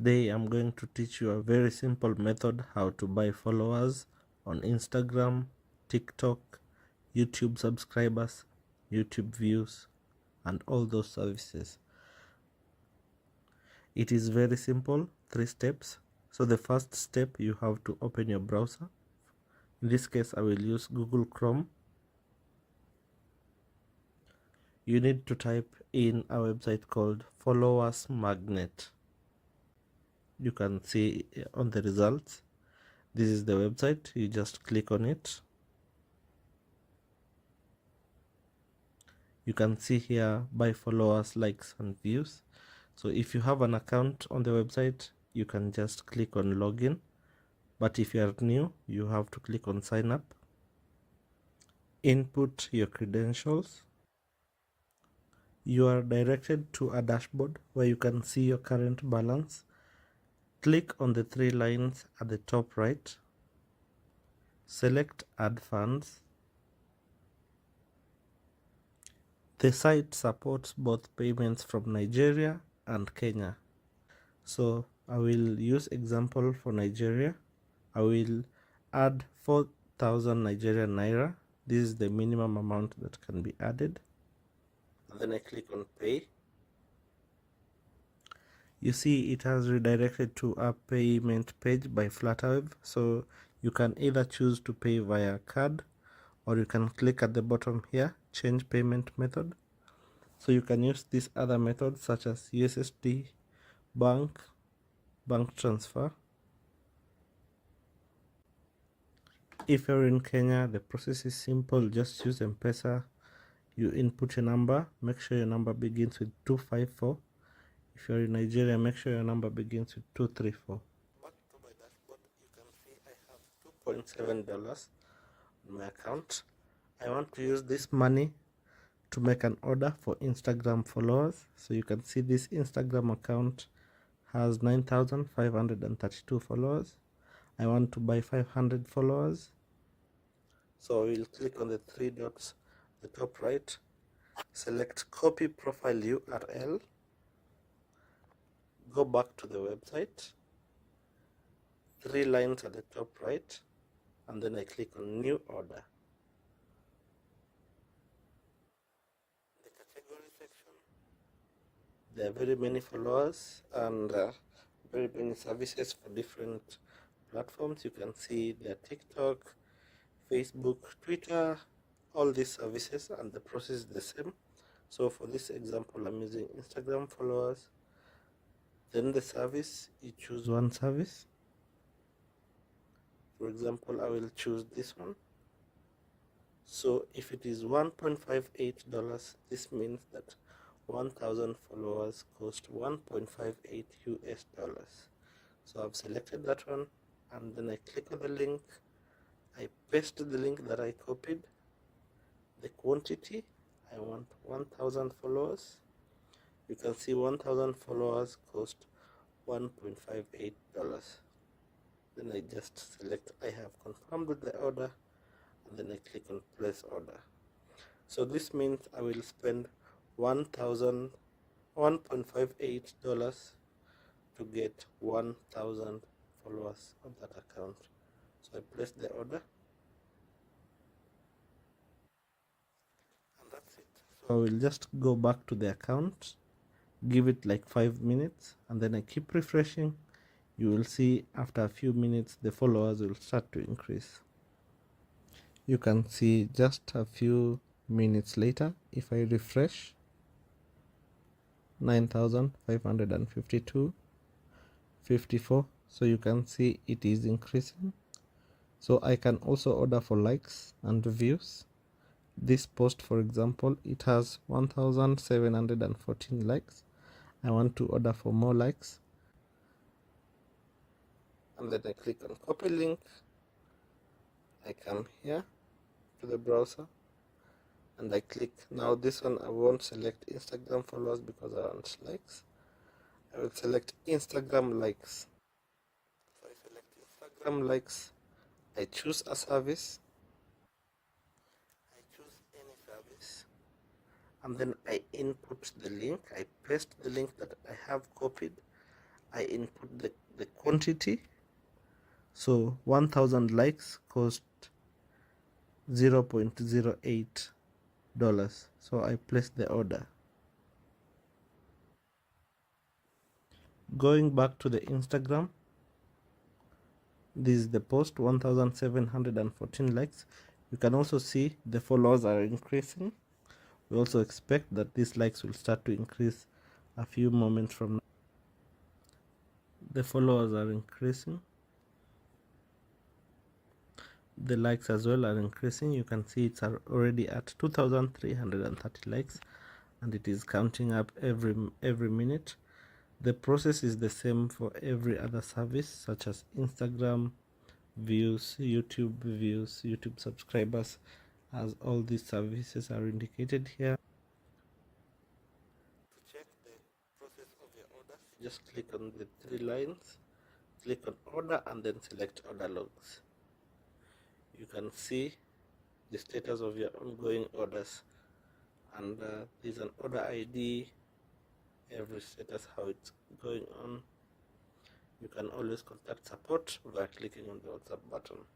Today I'm going to teach you a very simple method how to buy followers on Instagram, TikTok, YouTube subscribers, YouTube views, and all those services. It is very simple, 3 steps. So the first step, you have to open your browser. In this case I will use Google Chrome. You need to type in a website called FollowersMagnet. You can see on the results, this is the website. You just click on it. You can see here buy followers, likes and views. So if you have an account on the website, you can just click on login, but if you are new, you have to click on sign up. Input your credentials. You are directed to a dashboard where you can see your current balance. Click on the 3 lines at the top right. Select add funds. The site supports both payments from Nigeria and Kenya. So I will use example for Nigeria. I will add 4,000 Nigerian naira. This is the minimum amount that can be added. And then I click on pay. You see it has redirected to a payment page by Flutterwave. So you can either choose to pay via card, or you can click at the bottom here, change payment method. So you can use these other methods such as USSD, bank transfer. If you're in Kenya, the process is simple. Just use M-Pesa. You input your number, make sure your number begins with 254. If you're in Nigeria, make sure your number begins with 234. Back to my dashboard, you can see I have $2.7 on my account. I want to use this money to make an order for Instagram followers. So you can see this Instagram account has 9,532 followers. I want to buy 500 followers. So we'll click on the 3 dots at the top right, select copy profile URL, go back to the website, 3 lines at the top right, and then I click on new order. The category section, there are very many followers and very many services for different platforms. You can see their TikTok, Facebook, Twitter, all these services, and the process is the same. So for this example, I'm using Instagram followers. Then the service, you choose one service. For example, I will choose this one. So if it is $1.58, this means that 1,000 followers cost 1.58 US dollars. So I've selected that one, and then I click on the link. I paste the link that I copied. The quantity, I want 1,000 followers. You can see 1,000 followers cost $1.58. Then I just select I have confirmed with the order, and then I click on place order. So this means I will spend $1.58 to get 1,000 followers on that account. So I place the order, and that's it. So I will just go back to the account, give it like 5 minutes, and then I keep refreshing. You will see after a few minutes the followers will start to increase. You can see just a few minutes later, if I refresh, 9,552, 54. So you can see it is increasing. So I can also order for likes and views. This post, for example, it has 1,714 likes. I want to order for more likes, and then I click on copy link. I come here to the browser and I click. Now this one I won't select Instagram followers because I want likes. I will select Instagram likes. So I select Instagram likes. I choose a service. I choose any service, and then I input the link. I paste the link that I have copied, I input the quantity. So 1000 likes cost $0.08. So I place the order. Going back to the Instagram, this is the post, 1714 likes. You can also see the followers are increasing. We also expect that these likes will start to increase a few moments from now. The followers are increasing. The likes as well are increasing. You can see it's already at 2330 likes, and it is counting up every minute. The process is the same for every other service, such as Instagram views, YouTube subscribers, as all these services are indicated here. To check the process of your order, just click on the three lines, click on order, and then select order logs. You can see the status of your ongoing orders, and there's an order ID, every status, how it's going on. You can always contact support by clicking on the WhatsApp button.